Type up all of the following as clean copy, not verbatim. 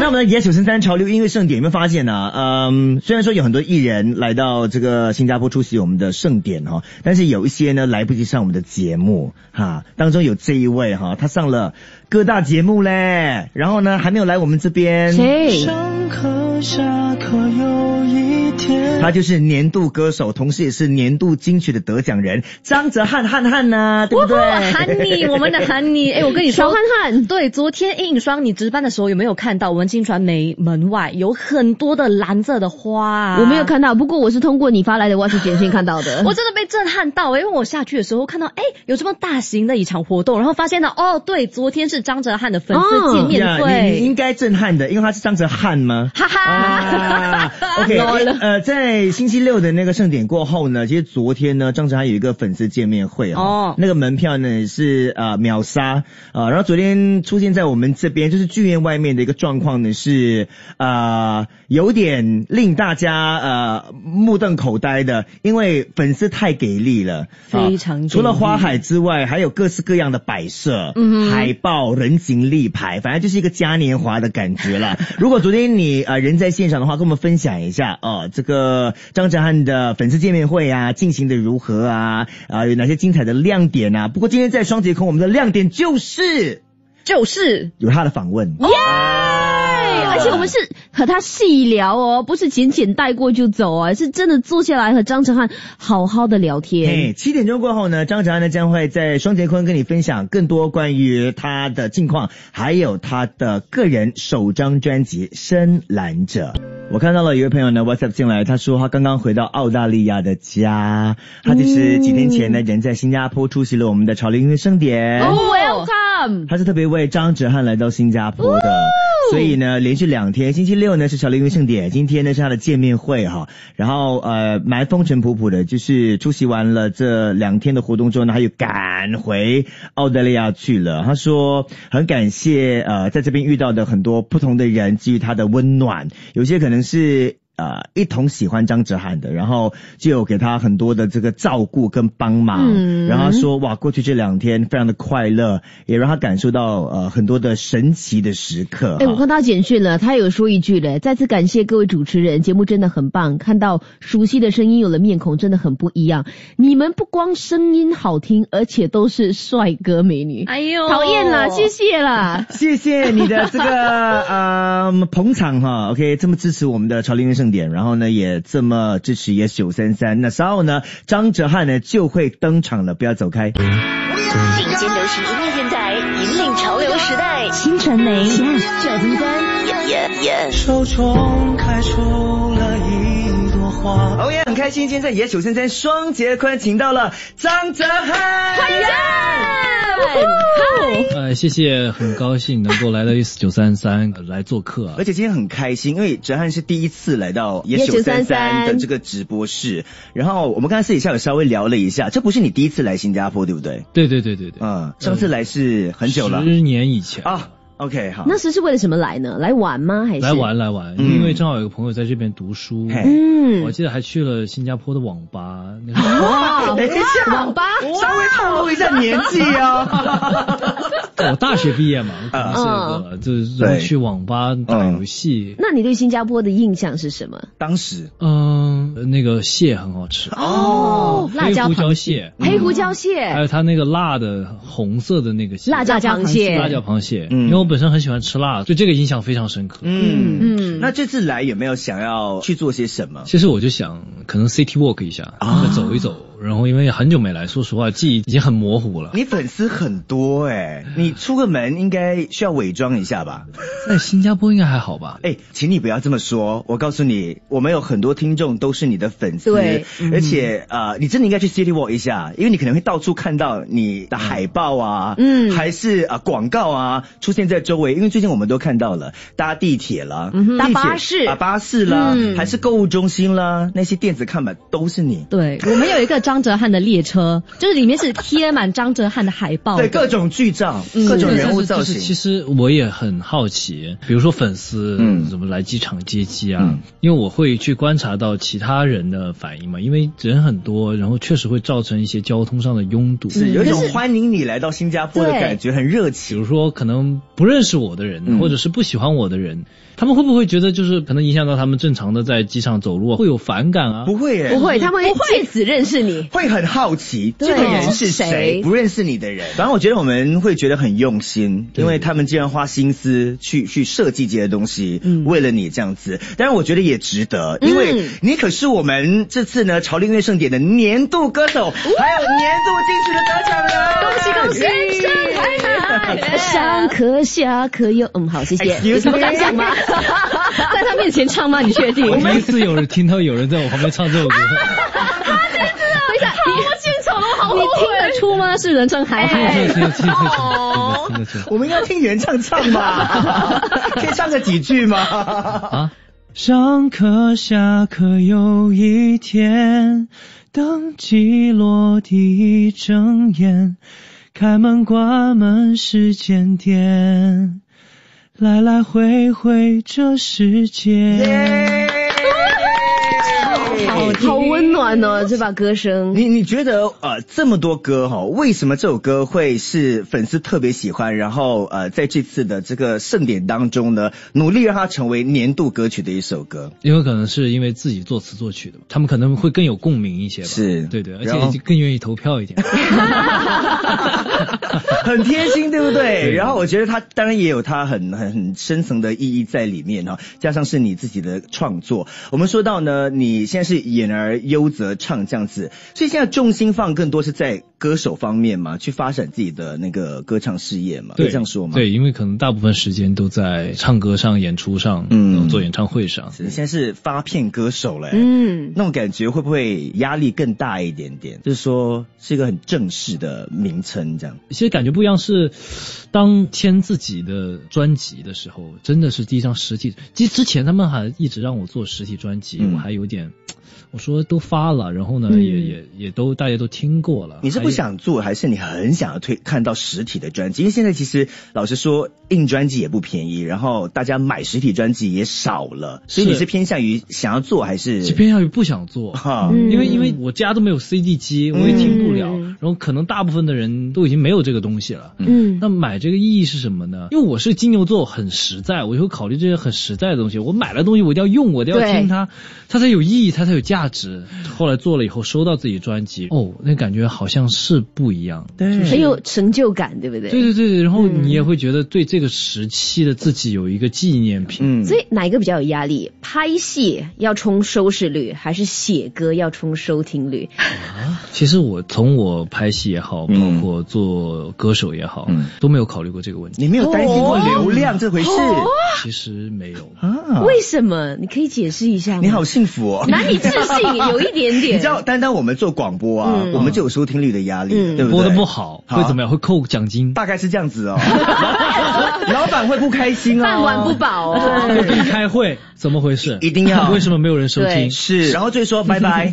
那我们的993潮流音乐盛典有没有发现呢？虽然说有很多艺人来到这个新加坡出席我们的盛典哈，但是有一些呢来不及上我们的节目哈。当中有这一位哈，他上了各大节目嘞，然后呢还没有来我们这边。谁？上课下课有一天，他就是年度歌手，同时也是年度金曲的得奖人张哲瀚汉呐，对不对？韩妮，我们的韩妮，我跟你说，小瀚，对，昨天印霜你值班的时候有没有看到文青传媒门外有很多的蓝色的花啊？我没有看到，不过我是通过你发来的 WhatsApp 简讯看到的。我真的被震撼到，因为我下去的时候看到有这么大型的一场活动，然后发现到对，昨天是张哲瀚的粉丝见面会。你应该震撼的，因为他是张哲瀚吗？哈哈。OK， 在星期六的那个盛典过后呢，其实昨天呢，张哲瀚有一个粉丝见面会那个门票呢是秒杀然后昨天出现在我们这边就是剧院外面的一个状况呢是有点令大家目瞪口呆的，因为粉丝太给力了，非常给力。除了花海之外，还有各式各样的摆设、海报、人形立牌，反正就是一个嘉年华的感觉啦。如果昨天你人在现场的话，跟我们分享一下这个张哲瀚的粉丝见面会进行的如何有哪些精彩的亮点不过今天在双节空，我们的亮点就是有他的访问。而且我们是和他细聊不是简简带过就走是真的坐下来和张哲瀚好好的聊天。7点钟过后呢，张哲瀚呢将会在双节坤跟你分享更多关于他的近况，还有他的个人首张专辑《深蓝者》。我看到了有位朋友呢 WhatsApp 进来，他说他刚刚回到澳大利亚的家，他就是几天前呢人在新加坡出席了我们的潮流音乐盛典。Welcome！ 他是特别为张哲瀚来到新加坡的。所以呢连续2天，星期六呢是潮流音乐盛典，今天呢是他的见面会然后蛮风尘仆仆的，就是出席完了这2天的活动之后呢，他又赶回澳大利亚去了。他说很感谢在这边遇到的很多不同的人给予他的温暖，有些可能是一同喜欢张哲瀚的，然后就有给他很多的这个照顾跟帮忙然后他说哇，过去这2天非常的快乐，也让他感受到很多的神奇的时刻。我看到简讯了，他有说一句了，再次感谢各位主持人，节目真的很棒，看到熟悉的声音有了面孔真的很不一样，你们不光声音好听，而且都是帅哥美女。哎呦，讨厌啦，谢谢啦。谢谢你的这个捧场OK， 这么支持我们的潮流音乐盛典，然后呢也这么支持933。那稍后呢张哲瀚呢就会登场了，不要走开。顶尖流行音乐电台，引领潮流时代，新传媒903手中开出了一朵花。很开心今天在933双节坤请到了张哲瀚，欢迎谢谢，很高兴能够来到933来做客而且今天很开心，因为哲瀚是第一次来到933的这个直播室，然后我们刚才私底下有稍微聊了一下，这不是你第一次来新加坡对不对？对上次来是很久了，10年以前OK， 好。那时是为了什么来呢？来玩吗？还是来玩？因为正好有个朋友在这边读书，我记得还去了新加坡的网吧。网吧，稍微透露一下年纪我大学毕业嘛，可能是就是去网吧打游戏。那你对新加坡的印象是什么？当时那个蟹很好吃辣椒黑胡椒蟹，黑胡椒蟹，还有它那个辣的红色的那个蟹，辣椒螃蟹，因为我本身很喜欢吃辣，对这个印象非常深刻。那这次来有没有想要去做些什么？其实我就想可能 City Walk 一下，走一走，然后因为很久没来，说实话记忆已经很模糊了。你粉丝很多你出个门应该需要伪装一下吧？在新加坡应该还好吧？请你不要这么说，我告诉你，我们有很多听众都是你的粉丝，对，而且你真的应该去 City Walk 一下，因为你可能会到处看到你的海报还是广告出现在周围，因为最近我们都看到了搭地铁了，搭巴士啦，还是购物中心啦，那些电子看板都是你。对，我们有一个招张哲瀚的列车，就是里面是贴满张哲瀚的海报，对，各种剧照，各种人物造型。其实我也很好奇，比如说粉丝怎么来机场接机啊，因为我会去观察到其他人的反应嘛，因为人很多，然后确实会造成一些交通上的拥堵，是有一种欢迎你来到新加坡的感觉，很热情。比如说可能不认识我的人，或者是不喜欢我的人，他们会不会觉得就是可能影响到他们正常的在机场走路会有反感啊？不会耶，不会，他们会借此认识你，会很好奇这个人是谁，不认识你的人。反正我觉得我们会觉得很用心，因为他们既然花心思去设计这些东西，为了你这样子。当然我觉得也值得，因为你可是我们这次呢潮流音乐盛典的年度歌手，还有年度金曲的得奖人。恭喜！人生海海，上课下课有好，谢谢。有什么感想吗？在他面前唱吗？你确定？我第一次听到有人在我旁边唱这首歌。等一下，我献丑了，好后悔。你听得出吗？是人生海海。听得出。我们应该听原唱嘛，可以唱个几句吗？啊！上课下课有一天，等季落地睁眼，开门关门时间点，来来回回这世界。好温暖哦，这把歌声。你觉得这么多歌为什么这首歌会是粉丝特别喜欢？然后在这次的这个盛典当中呢，努力让它成为年度歌曲的一首歌。因为可能是因为自己作词作曲的，他们可能会更有共鸣一些吧。是，对，而且更愿意投票一点。很贴心，对不对？然后我觉得它当然也有它很深层的意义在里面加上是你自己的创作。我们说到呢，你现在是演而优则唱这样子，所以现在重心放更多是在歌手方面嘛，去发展自己的那个歌唱事业嘛，可以这样说吗？对，因为可能大部分时间都在唱歌上、演出上，做演唱会上。现在是发片歌手了，那种感觉会不会压力更大一点点？就是说是一个很正式的名称这样。其实感觉不一样是，当签自己的专辑的时候，真的是第一张实体。其实之前他们还一直让我做实体专辑，我还有点。我说都发了，然后呢，也都大家都听过了。你是不想做，还是你很想要看到实体的专辑？因为现在其实老实说，印专辑也不便宜，然后大家买实体专辑也少了，所以你是偏向于想要做，还是偏向于不想做？因为我家都没有 CD 机，我也听不了，然后可能大部分的人都已经没有这个东西了。那买这个意义是什么呢？因为我是金牛座，很实在，我就会考虑这些很实在的东西。我买了东西，我一定要用，我一定要听它，它才有意义，它才有价值。后来做了以后，收到自己专辑，那感觉好像是不一样，对，很有成就感，对不对？对，然后你也会觉得对这个时期的自己有一个纪念品。所以哪一个比较有压力？拍戏要冲收视率，还是写歌要冲收听率？其实我拍戏也好，包括做歌手也好，都没有考虑过这个问题。你没有担心过流量这回事？其实没有为什么？你可以解释一下吗？你好幸福哦，难以置信，有一点点。你知道，单我们做广播啊，我们就有收听率的压力，对不对？播得不好会怎么样？会扣奖金，大概是这样子哦。老板会不开心饭碗不保会跟你开会，怎么回事？一定要。为什么没有人收听？是，然后就说拜拜。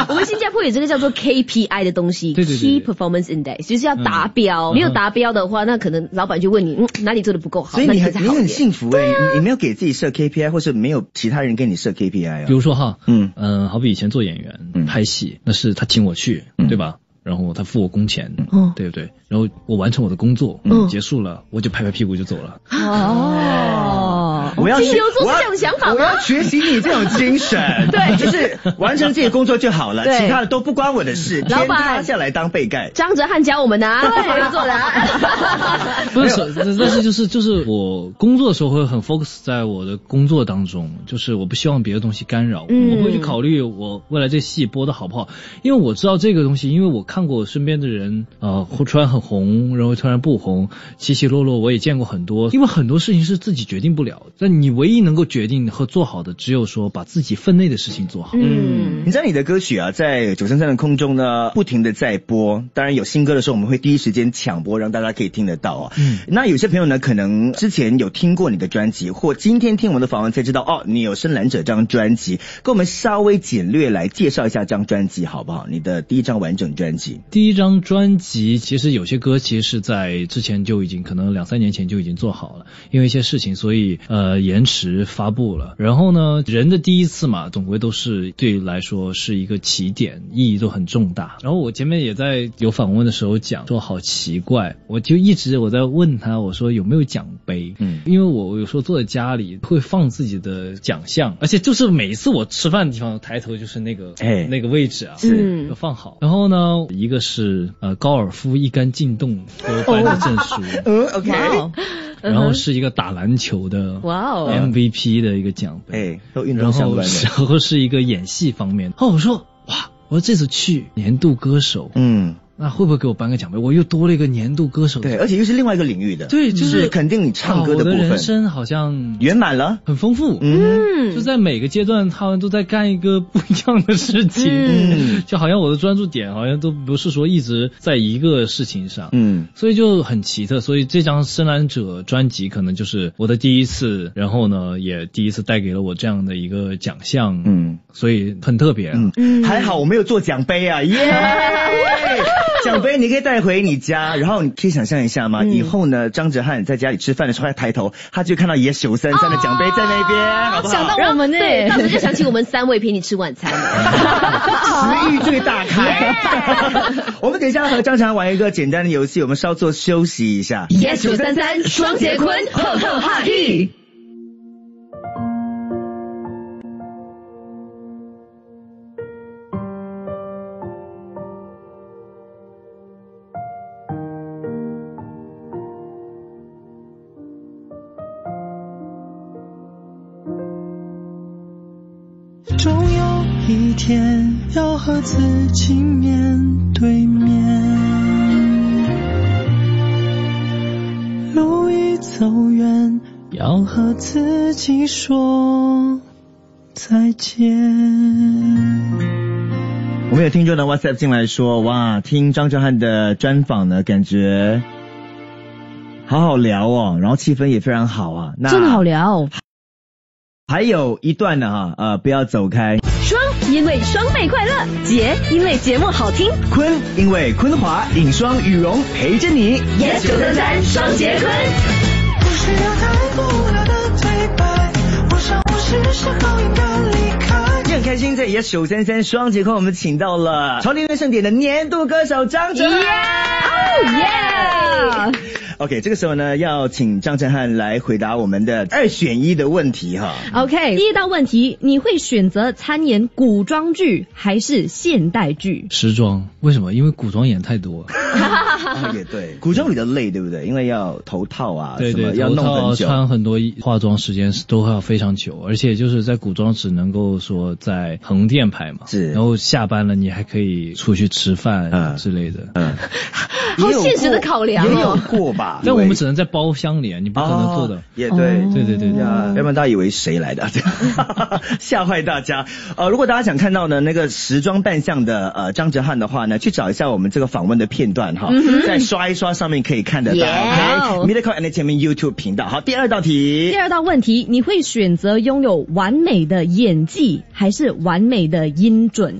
我们新加坡有这个叫做 KPI 的东西， Key Performance Index， 就是要达标。没有达标的话，那可能老板就问你，哪里做得不够好。所以你很幸福你没有给自己设 KPI， 或是没有其他人给你设 KPI 啊？比如说好比以前做演员拍戏，那是他请我去，对吧？然后他付我工钱，对不对？然后我完成我的工作，结束了，我就拍拍屁股就走了。我要金牛座是这种想法吗？我要学习你这种精神，对，就是完成自己的工作就好了，其他的都不关我的事。天塌下来当被盖。张哲瀚教我们的要做的。不是，但是就是我工作的时候会很 focus 在我的工作当中，就是我不希望别的东西干扰我，我不会去考虑我未来这戏播的好不好，因为我知道这个东西，因为我看过我身边的人突然很红，然后突然不红，起起落落，我也见过很多，因为很多事情是自己决定不了，在你唯一能够决定和做好的，只有说把自己分内的事情做好。你知道你的歌曲啊，在933的空中呢，不停的在播。当然有新歌的时候，我们会第一时间抢播，让大家可以听得到啊。那有些朋友呢，可能之前有听过你的专辑，或今天听我们的访问才知道，哦，你有深蓝者这张专辑，跟我们稍微简略来介绍一下这张专辑好不好？你的第一张完整专辑。第一张专辑其实有些歌其实是在之前就已经可能2-3年前就已经做好了，因为一些事情所以延迟发布了。然后呢，人的第一次嘛，总归都是对来说是一个起点，意义都很重大。然后我前面也在有访问的时候讲说好奇怪，我就一直我在问他，我说有没有奖杯？因为我有时候坐在家里会放自己的奖项，而且就是每一次我吃饭的地方抬头就是那个那个位置啊，是就放好。然后呢，一个是高尔夫一杆进洞给我颁的证书OK， 然后是一个打篮球的 MVP 的一个奖杯，都运动相关的。然后是一个演戏方面。我说哇，我说这次去年度歌手，那会不会给我颁个奖杯？我又多了一个年度歌手，对，而且又是另外一个领域的，对，就是肯定你唱歌的部分，我的人生好像圆满了，很丰富，就在每个阶段他们都在干一个不一样的事情，就好像我的专注点好像都不是说一直在一个事情上，所以就很奇特。所以这张深蓝者专辑可能就是我的第一次，然后呢也第一次带给了我这样的一个奖项，所以很特别。还好我没有做奖杯啊，奖杯你可以带回你家，然后你可以想象一下吗？以后呢，张哲瀚在家里吃饭的时候，他抬头，他就看到也933的奖杯在那边，好不好？想到我们呢，到时候就想起我们3位陪你吃晚餐，食欲最大开。我们等一下和张哲瀚玩一个简单的游戏，我们稍作休息一下。Yes933双节棍，厚厚哈气。终有一天要和自己面对面，路已走远，要和自己说再见。我们有听众的 WhatsApp 进来说，哇，听张哲瀚的专访呢，感觉好好聊哦，然后气氛也非常好啊，那真的好聊。还有一段呢不要走开。双，因为双倍快乐；节，因为节目好听；坤，因为坤华影双羽绒陪着你。Yes933双节坤。不需要太无聊的对白，我想我是时候应该离开。也很开心，在Yes933双节坤，我们请到了潮流音乐盛典的年度歌手张哲瀚。OK， 这个时候呢，要请张哲瀚来回答我们的2选1的问题哈。OK， 第一道问题，你会选择参演古装剧还是现代剧？时装，为什么？因为古装演太多。也对，古装比较累，对不对？因为要头套啊，对对，要弄很久，穿很多化妆时间都要非常久，而且就是在古装只能够说在横店拍嘛，是，然后下班了你还可以出去吃饭之类的，好现实的考量也有过吧？但我们只能在包厢里，你不可能做的。也对，对要不然大家以为谁来的，吓坏大家。如果大家想看到呢那个时装扮相的张哲瀚的话呢，去找一下我们这个访问的片段哈，再刷一刷上面可以看得到。OK，Miracle Entertainment YouTube 频道。好，第二道题。第二道问题，你会选择拥有完美的演技还是完美的音准？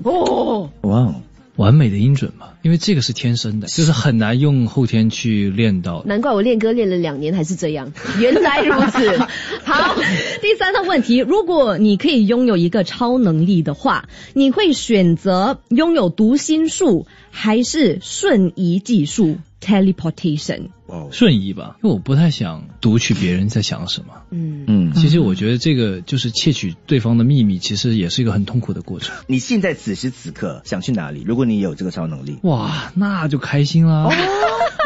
哇，完美的音准嘛，因为这个是天生的，就是很难用后天去练到的。难怪我练歌练了2年还是这样，原来如此。好，第三道问题，如果你可以拥有一个超能力的话，你会选择拥有读心术还是瞬移技术 teleportation？ 瞬移吧，因为我不太想读取别人在想什么。其实我觉得这个就是窃取对方的秘密，其实也是一个很痛苦的过程。你现在此时此刻想去哪里？如果你有这个超能力，哇，那就开心啦。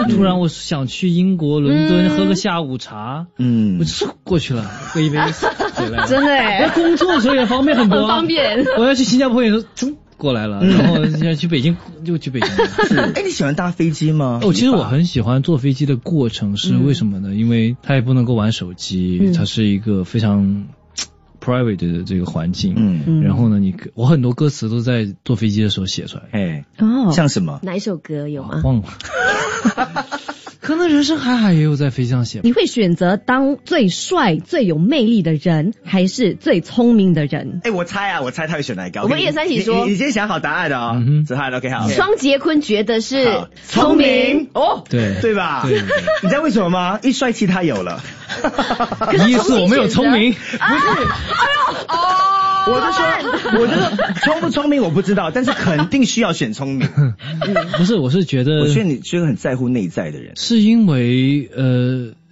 突然我想去英国伦敦喝个下午茶，我就过去了，喝一杯回来。真的耶，工作的时候也方便很多，很方便。我要去新加坡也是过来了，然后现在去北京就去北京了。是，哎，你喜欢搭飞机吗？其实我很喜欢坐飞机的过程，是为什么呢？因为它也不能够玩手机，它是一个非常private 的这个环境。然后呢，我很多歌词都在坐飞机的时候写出来。哎，像什么？哪一首歌有吗？忘了。可能人生海海也有在飞机上写。你会选择当最帅、最有魅力的人，还是最聪明的人？我猜他会选哪一个？我们1、2、3一起说。你先想好答案的哦。子翰 OK 好。双节坤觉得是聪明哦，对吧？对。你知道为什么吗？一帅气他有了。意思我没有聪明。不是。我就说聪不聪明我不知道，但是肯定需要选聪明。不是，我是觉得，我觉得你是个很在乎内在的人，是因为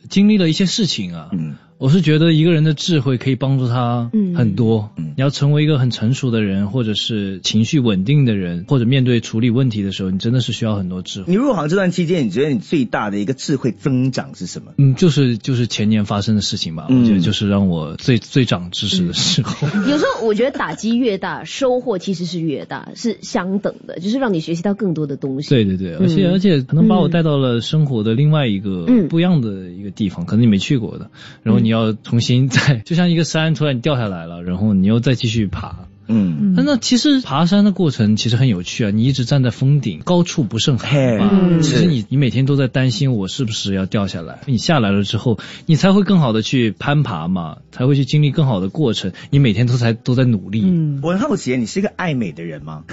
经历了一些事情啊。我是觉得一个人的智慧可以帮助他很多。你要成为一个很成熟的人，或者是情绪稳定的人，或者面对处理问题的时候，你真的是需要很多智慧。你入行这段期间，你觉得你最大的一个智慧增长是什么？就是前年发生的事情吧。我觉得就是让我最长知识的时候。有时候我觉得打击越大，收获其实是越大，是相等的，就是让你学习到更多的东西。对，而且可能把我带到了生活的另外一个不一样的一个地方，可能你没去过的，然后你要重新就像一个山突然掉下来了，然后你又再继续爬。那其实爬山的过程其实很有趣啊，你一直站在峰顶，高处不胜寒嘛。其实你每天都在担心我是不是要掉下来，你下来了之后，你才会更好的去攀爬嘛，才会去经历更好的过程，你每天都在努力。我很好奇，你是一个爱美的人吗？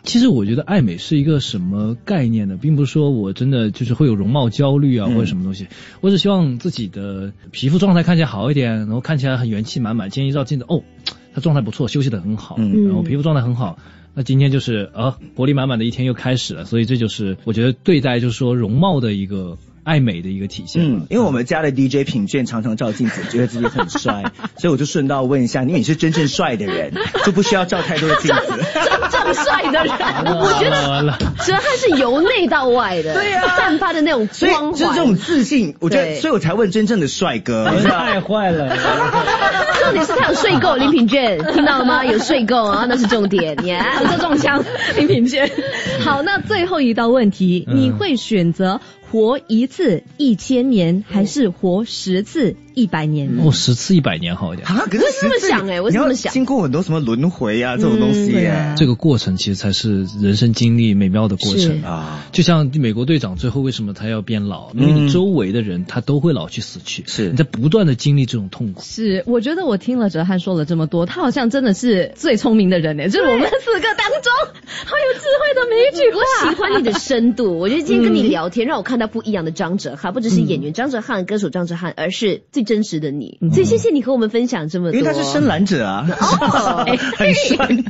其实我觉得爱美是一个什么概念呢？并不是说我真的就是会有容貌焦虑啊，或者什么东西。我只希望自己的皮肤状态看起来好一点，然后看起来很元气满满。今天一照镜子，他状态不错，休息得很好，然后皮肤状态很好。那今天就是活力满满的一天又开始了。所以这就是我觉得对待就是说容貌的一个爱美的一个体现。因为我们家的 DJ 品卷常常照镜子，觉得自己很帅，所以我就顺道问一下，你是真正帅的人，就不需要照太多的镜子。真正帅的人，我觉得哲翰是由内到外的，对啊，散发的那种光环，就是这种自信。我觉得，所以我才问真正的帅哥。太坏了。重点是他有睡够，林品卷听到了吗？有睡够啊，那是重点。这中枪，林品卷。好，那最后一道问题，你会选择活1次1000年，还是活10次100年？10次100年好一点。可是我这么想我这么想。经过很多什么轮回啊这种东西这个过程其实才是人生经历美妙的过程啊。就像美国队长最后为什么他要变老？因为你周围的人他都会老去死去，是你在不断的经历这种痛苦。是，我觉得我听了哲翰说了这么多，他好像真的是最聪明的人就是我们4个当中好有智慧的每一句话。我喜欢你的深度，我觉得今天跟你聊天让我看到不一样的张哲翰，不只是演员张哲翰、歌手张哲翰，而是最真实的你。所以谢谢你和我们分享这么多。因为他是深蓝者啊，很酸。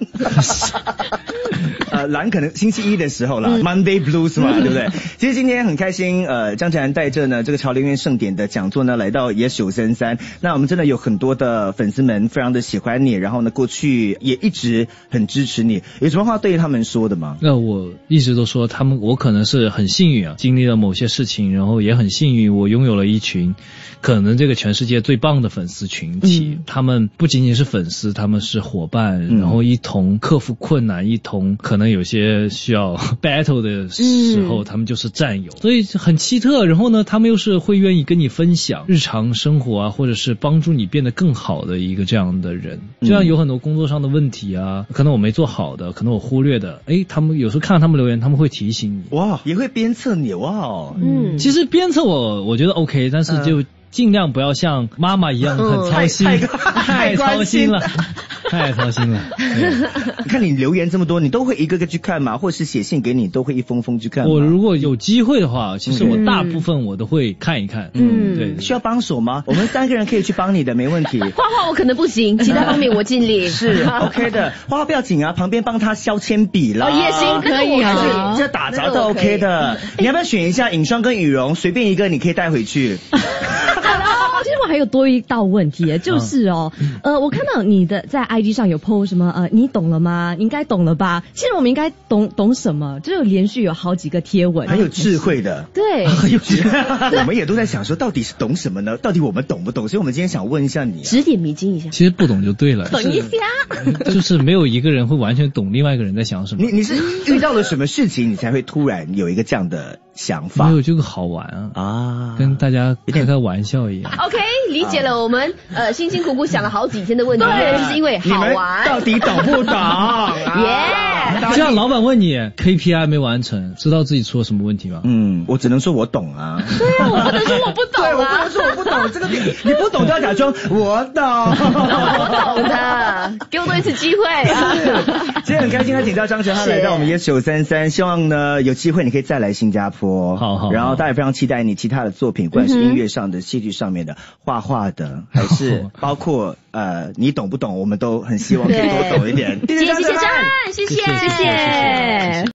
蓝可能星期一的时候啦，Monday Blues 嘛，对不对？其实今天很开心，张哲翰带着呢这个潮流音乐盛典的讲座呢来到也933，那我们真的有很多的粉丝们非常的喜欢你，然后呢过去也一直很支持你，有什么话对他们说的吗？那我一直都说我可能是很幸运啊，经历了某些事情，然后也很幸运我拥有了一群可能这个全世界最棒的粉丝群体，他们不仅仅是粉丝，他们是伙伴，然后一同克服困难，一同可能有些需要 battle 的时候，他们就是战友，所以很奇特。然后呢，他们又是会愿意跟你分享日常生活啊，或者是帮助你变得更好的一个这样的人。就像有很多工作上的问题啊，可能我没做好的，可能我忽略的，他们有时候看到他们留言，他们会提醒你。哇，也会鞭策你哇。其实鞭策我觉得 OK， 但是就尽量不要像妈妈一样很操心，太操心了。太操心了。你看你留言这么多，你都会一个个去看吗？或是写信给你都会一封封去看吗？我如果有机会的话，其实我大部分我都会看一看。对。需要帮手吗？我们3个人可以去帮你的，没问题。画画我可能不行，其他方面我尽力。是 OK 的，画画不要紧啊，旁边帮他削铅笔啦。也行，可以啊，这打杂都 OK 的。你要不要选一下影霜跟羽绒，随便一个你可以带回去。其实我还有多一道问题，就是我看到你的在 IG 上有 po 什么你懂了吗？你应该懂了吧？其实我们应该懂什么？就连续有好几个贴文，很有智慧的，对，很有智慧。我们也都在想说，到底是懂什么呢？到底我们懂不懂？所以我们今天想问一下你，指点迷津一下。其实不懂就对了，等一下，就是没有一个人会完全懂另外一个人在想什么。你是遇到了什么事情，你才会突然有一个这样的想法？没有，这个好玩啊，跟大家开开玩笑一样。OK， 理解了。我们辛辛苦苦想了好几天的问题，就是因为好玩。到底懂不懂？这样老板问你 KPI 没完成，知道自己出了什么问题吗？我只能说我懂啊。对啊，我不能说我不懂啊。对，我不能说我不懂，这个你不懂都要假装我懂。我懂的，给我多一次机会啊！今天很开心，他请到张哲瀚来到我们Yes933，希望呢有机会你可以再来新加坡。好。然后大家也非常期待你其他的作品，不管是音乐上的、戏剧上面的、画画的，还是包括你懂不懂，我们都很希望可以多懂一点。谢谢张瀚，谢谢。